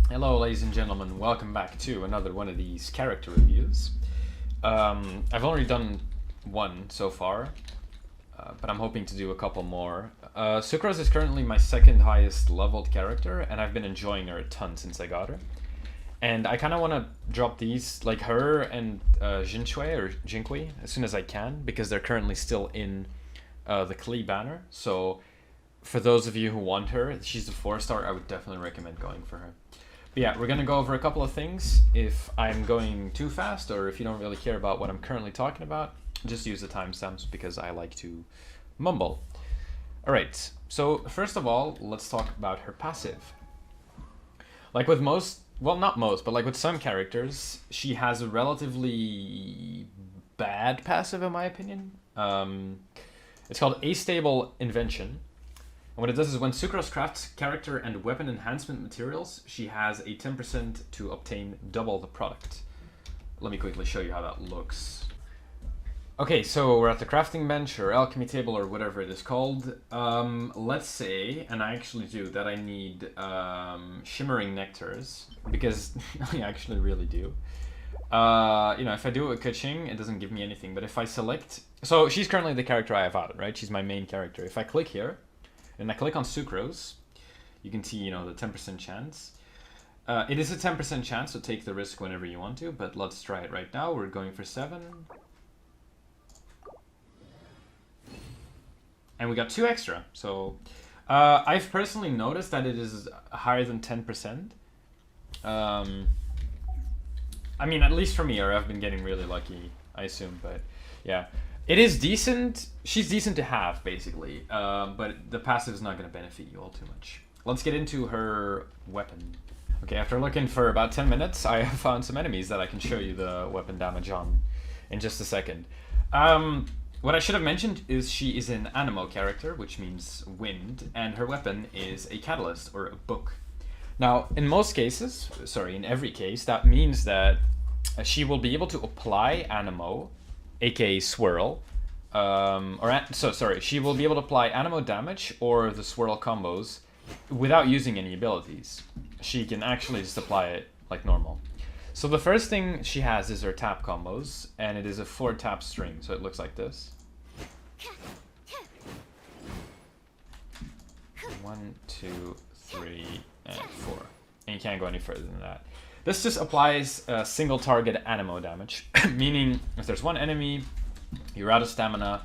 Hello ladies and gentlemen, welcome back to another one of these character reviews. I've only done one so far, but I'm hoping to do a couple more. Sucrose is currently my second highest leveled character, and I've been enjoying her a ton since I got her. And I kind of want to drop these, like her and Jinkui, as soon as I can, because they're currently still in the Klee banner. So for those of you who want her, she's a 4-star, I would definitely recommend going for her. But yeah, we're going to go over a couple of things. If I'm going too fast, or if you don't really care about what I'm currently talking about, just use the timestamps because I like to mumble. Alright, so first of all, let's talk about her passive. Like with most, well not most, but like with some characters, she has a relatively bad passive in my opinion. It's called Astable Invention. And what it does is when Sucrose crafts character and weapon enhancement materials, she has a 10% to obtain double the product. Let me quickly show you how that looks. Okay, so we're at the crafting bench or alchemy table or whatever it is called. Let's say, and I actually do, that I need shimmering nectars, because I actually really do. You know, if I do it with Kuching, it doesn't give me anything, but if I select... So she's currently the character I have out, right? She's my main character. If I click here, and I click on Sucrose, you can see, you know, the 10% chance. It is a 10% chance, so take the risk whenever you want to, but let's try it right now. We're going for 7. And we got 2 extra, so... I've personally noticed that it is higher than 10%. I mean, at least for me, or I've been getting really lucky, I assume, but yeah. It is decent. She's decent to have, basically, but the passive is not going to benefit you all too much. Let's get into her weapon. Okay, after looking for about 10 minutes, I have found some enemies that I can show you the weapon damage on in just a second. What I should have mentioned is she is an Anemo character, which means wind, and her weapon is a catalyst, or a book. Now, in most cases, sorry, in every case, that means that she will be able to apply Anemo, aka swirl, she will be able to apply Anemo damage or the swirl combos without using any abilities. She can actually just apply it like normal. So the first thing she has is her tap combos, and it is a 4-tap string, so it looks like this. 1, 2, 3, and 4. And you can't go any further than that. This just applies single target Anemo damage, meaning if there's one enemy, you're out of stamina,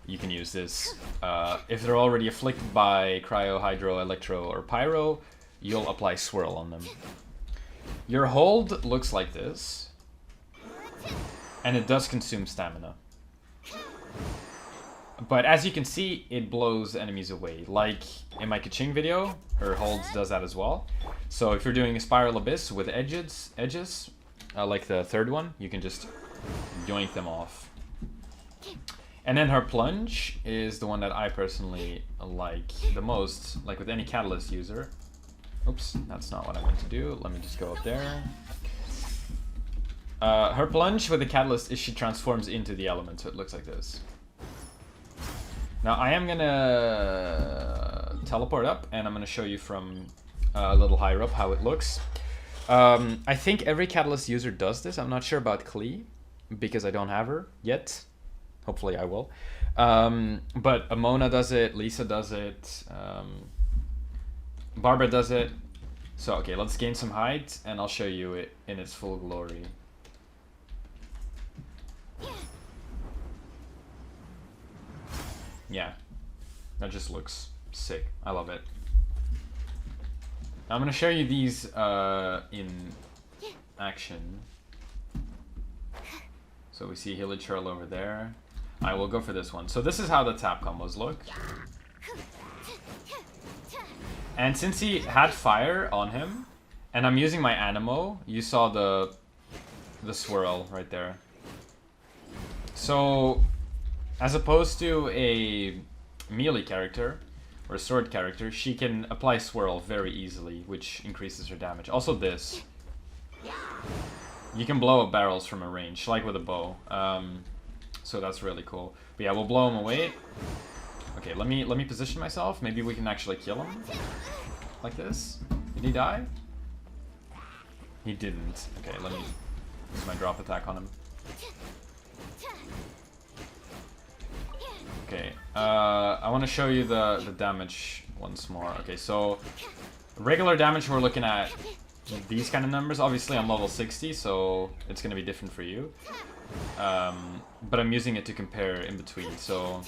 you can use this. If they're already afflicted by Cryo, Hydro, Electro, or Pyro, you'll apply Swirl on them. Your hold looks like this, and it does consume stamina. But as you can see, it blows enemies away. Like in my Kaching video, her holds does that as well. So if you're doing a Spiral Abyss with edges, like the third one, you can just yoink them off. And then her plunge is the one that I personally like the most, like with any Catalyst user. Oops, that's not what I meant to do. Let me just go up there. Her plunge with the Catalyst is she transforms into the element, so it looks like this. Now I am gonna teleport up, and I'm gonna show you from a little higher up how it looks. I think every Catalyst user does this. I'm not sure about Klee, because I don't have her yet. Hopefully I will. But Amona does it, Lisa does it, Barbara does it. So okay, let's gain some height, and I'll show you it in its full glory. Yeah, that just looks sick. I love it. I'm gonna show you these in action. So we see Hilly Churl over there. I will go for this one. So this is how the tap combos look. And since he had fire on him, and I'm using my Anemo, you saw the swirl right there. So as opposed to a melee character, or a sword character, she can apply swirl very easily, which increases her damage. Also this. You can blow up barrels from a range, like with a bow. So that's really cool. But yeah, we'll blow him away. Okay, let me position myself. Maybe we can actually kill him. Like this. Did he die? He didn't. Okay, let me use my drop attack on him. Okay, I want to show you the damage once more. Okay, so regular damage we're looking at these kind of numbers. Obviously I'm level 60, so it's going to be different for you. But I'm using it to compare in between. So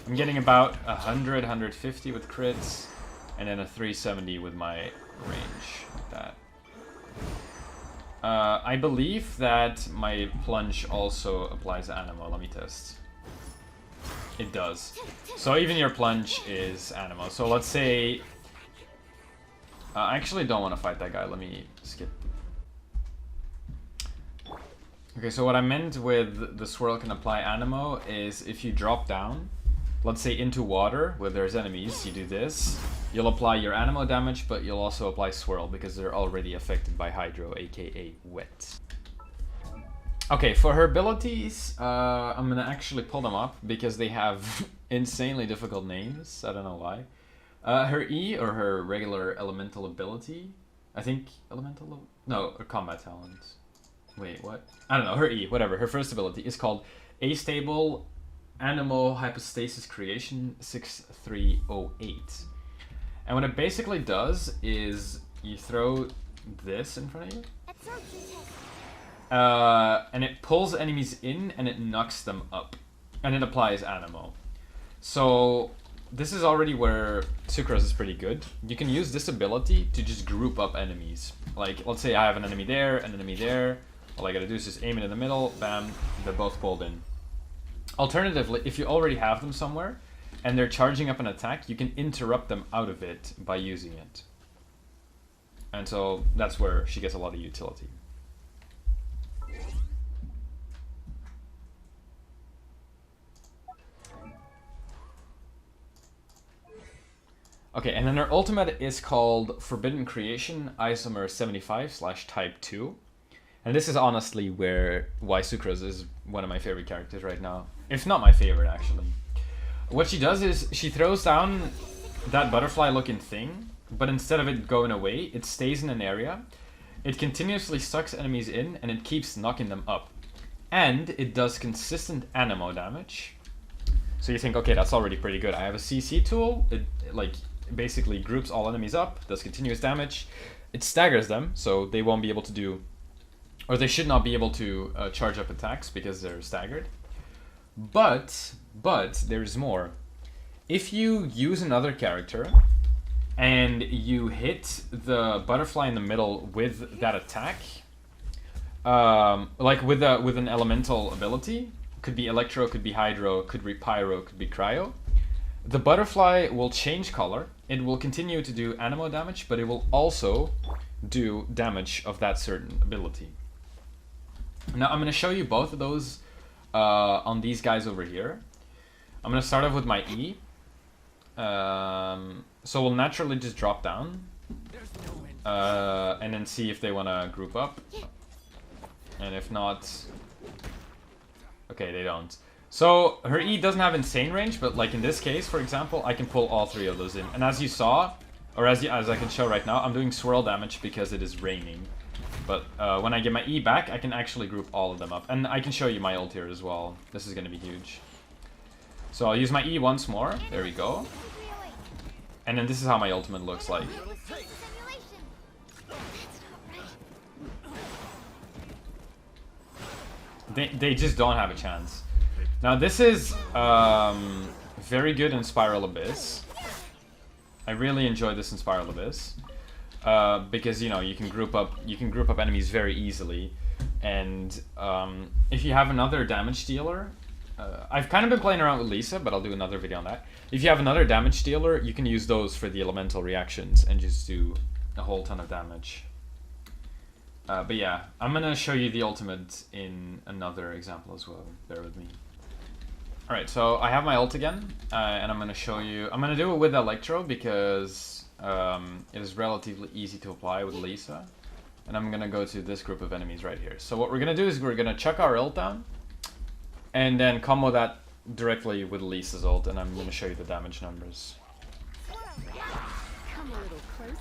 I'm getting about 100, 150 with crits, and then a 370 with my range, like that. I believe that my plunge also applies Animo. Let me test. It does. So even your plunge is Animo. So let's say... I actually don't want to fight that guy. Let me skip. Okay, so what I meant with the swirl can apply Animo is if you drop down, let's say into water where there's enemies, you do this. You'll apply your Animo damage, but you'll also apply swirl because they're already affected by Hydro, aka wet. Okay, for her abilities, I'm gonna actually pull them up because they have insanely difficult names. I don't know why. Her E, or her regular elemental ability, I think elemental, no, or combat talent. Wait, what? I don't know, her E, whatever. Her first ability is called Astable Animo Hypostasis Creation 6308. And what it basically does is you throw this in front of you. And it pulls enemies in and it knocks them up. And it applies Animo. So this is already where Sucrose is pretty good. You can use this ability to just group up enemies. Like, let's say I have an enemy there, an enemy there. All I gotta do is just aim it in the middle, bam, they're both pulled in. Alternatively, if you already have them somewhere, and they're charging up an attack, you can interrupt them out of it by using it. And so that's where she gets a lot of utility. Okay, and then her ultimate is called Forbidden Creation Isomer 75/Type 2. And this is honestly why Sucrose is one of my favorite characters right now. If not my favorite, actually. What she does is she throws down that butterfly looking thing, but instead of it going away, it stays in an area. It continuously sucks enemies in and it keeps knocking them up. And it does consistent Animo damage. So you think, okay, that's already pretty good. I have a CC tool. It like basically groups all enemies up, does continuous damage. It staggers them, so they won't be able to do, or they should not be able to charge up attacks because they're staggered. But there's more. If you use another character and you hit the butterfly in the middle with that attack, like with an elemental ability, could be Electro, could be Hydro, could be Pyro, could be Cryo, the butterfly will change color. It will continue to do Animo damage, but it will also do damage of that certain ability. Now I'm going to show you both of those on these guys over here. I'm going to start off with my E. So we'll naturally just drop down and then see if they want to group up. And if not, okay, they don't. So her E doesn't have insane range, but like in this case, for example, I can pull all three of those in. And as you saw, or as I can show right now, I'm doing swirl damage because it is raining. But when I get my E back, I can actually group all of them up. And I can show you my ult here as well. This is going to be huge. So I'll use my E once more. There we go. And then this is how my ultimate looks like. They just don't have a chance. Now this is very good in Spiral Abyss. I really enjoy this in Spiral Abyss. Because you know you can group up enemies very easily, and if you have another damage dealer, I've kind of been playing around with Lisa, but I'll do another video on that. If you have another damage dealer, you can use those for the elemental reactions and just do a whole ton of damage. But yeah, I'm gonna show you the ultimate in another example as well. Bear with me. All right, so I have my ult again, and I'm gonna show you. I'm gonna do it with Electro because it is relatively easy to apply with Lisa. And I'm gonna go to this group of enemies right here. So what we're gonna do is we're gonna chuck our ult down, and then combo that directly with Lisa's ult, and I'm gonna show you the damage numbers. Come a little closer.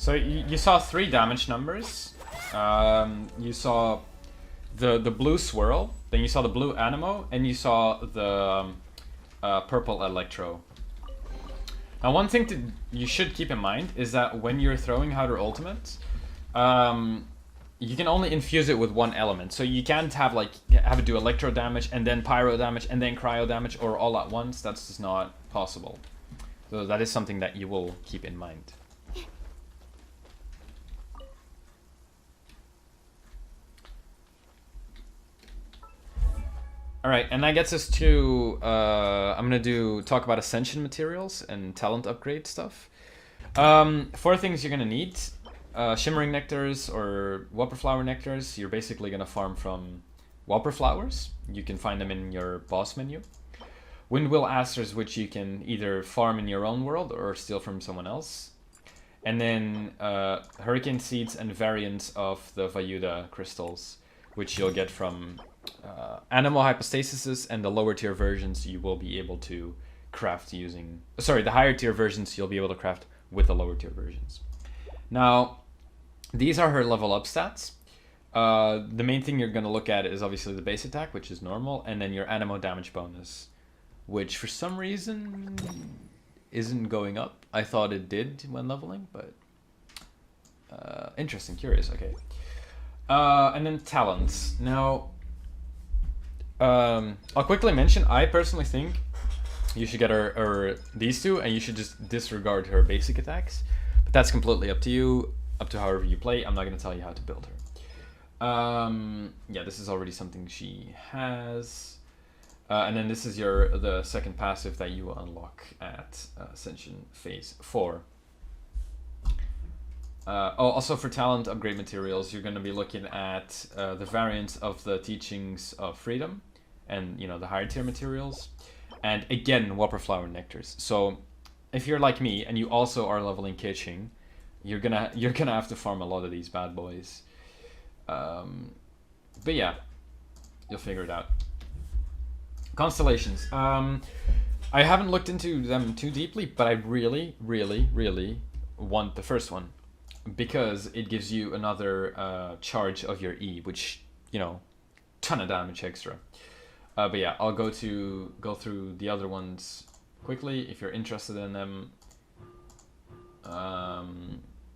So you saw 3 damage numbers. You saw the blue swirl, then you saw the blue Anemo, and you saw the purple Electro. Now one thing you should keep in mind is that when you're throwing Howder Ultimate, you can only infuse it with one element. So you can't have it do electro damage and then pyro damage and then cryo damage or all at once. That's just not possible. So that is something that you will keep in mind. Alright, and that gets us to, I'm gonna talk about Ascension Materials and talent upgrade stuff. 4 things you're gonna need. Shimmering Nectars or Whopper Flower Nectars. You're basically gonna farm from Whopper Flowers. You can find them in your boss menu. Windwheel Asters, which you can either farm in your own world or steal from someone else. And then Hurricane Seeds and variants of the Vayuda crystals, which you'll get from Animal Hypostasis, and the lower tier versions you will be able to craft using... Sorry, the higher tier versions you'll be able to craft with the lower tier versions. Now, these are her level up stats. The main thing you're going to look at is obviously the base attack, which is normal, and then your Anemo damage bonus, which for some reason isn't going up. I thought it did when leveling, but interesting, curious, okay. And then talents. Now, I'll quickly mention, I personally think you should get her these 2, and you should just disregard her basic attacks. But that's completely up to you, up to however you play. I'm not going to tell you how to build her. Yeah, this is already something she has. And then this is the second passive that you will unlock at Ascension Phase 4. Also for talent upgrade materials, you're going to be looking at the variants of the Teachings of Freedom and, you know, the higher tier materials. And again, Whopper Flower Nectars. So if you're like me and you also are leveling Kitching, you're gonna have to farm a lot of these bad boys. But yeah, you'll figure it out. Constellations. I haven't looked into them too deeply, but I really, really, really want the first one, because it gives you another charge of your E, which, you know, ton of damage extra. But yeah, I'll go through the other ones quickly if you're interested in them.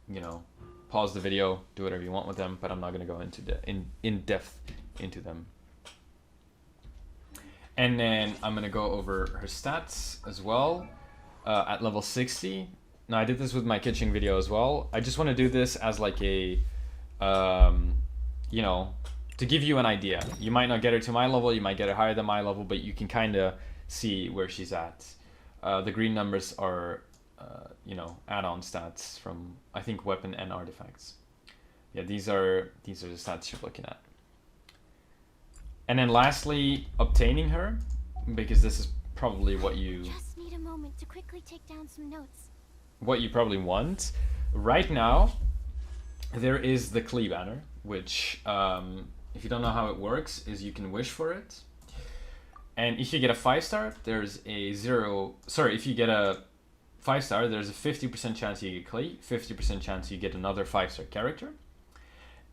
You know, pause the video, do whatever you want with them, but I'm not going to go into in depth into them. And then I'm going to go over her stats as well at level 60. Now, I did this with my Kitching video as well. I just want to do this as like a, you know, to give you an idea. You might not get her to my level, you might get her higher than my level, but you can kind of see where she's at. The green numbers are, you know, add-on stats from, I think, weapon and artifacts. Yeah, these are the stats you're looking at. And then lastly, obtaining her, because this is probably what you... Just need a moment to quickly take down some notes. What you probably want. Right now, there is the Klee banner, which, if you don't know how it works, is you can wish for it. And if you get a 5-star, there's a if you get a 5-star, there's a 50% chance you get Klee, 50% chance you get another 5-star character.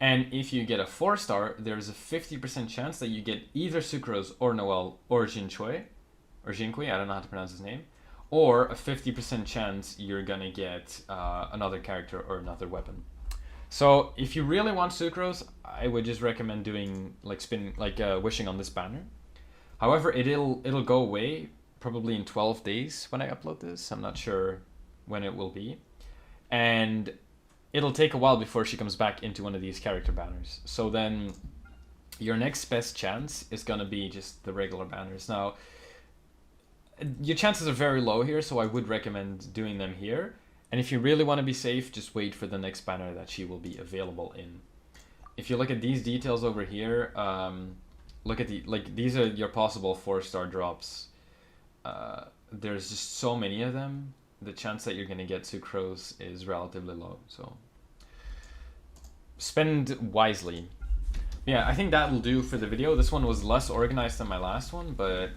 And if you get a 4-star, there's a 50% chance that you get either Sucrose or Noel or Jinqui, I don't know how to pronounce his name, or a 50% chance you're gonna get another character or another weapon. So if you really want Sucrose, I would just recommend doing wishing on this banner. However, it'll go away probably in 12 days when I upload this. I'm not sure when it will be, and it'll take a while before she comes back into one of these character banners. So then your next best chance is gonna be just the regular banners. Now, your chances are very low here, so I would recommend doing them here. And if you really want to be safe, just wait for the next banner that she will be available in. If you look at these details over here, look at these are your possible 4-star drops. There's just so many of them. The chance that you're going to get Sucrose is relatively low, so spend wisely. Yeah, I think that will do for the video. This one was less organized than my last one, but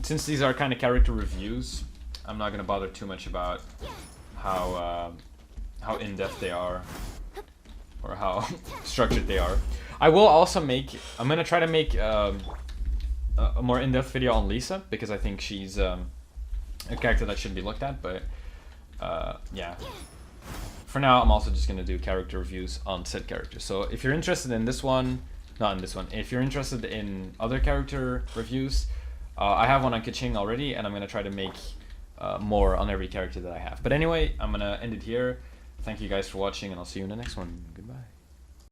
since these are kind of character reviews, I'm not going to bother too much about how how in-depth they are, or how structured they are. I will also I'm gonna try to make a more in-depth video on Lisa, because I think she's a character that should be looked at, but yeah. For now, I'm also just gonna do character reviews on said characters. So if you're interested in this one, not in this one, if you're interested in other character reviews, I have one on Kaching already, and I'm gonna try to make more on every character that I have. But anyway, I'm gonna end it here. Thank you guys for watching, and I'll see you in the next one. Goodbye.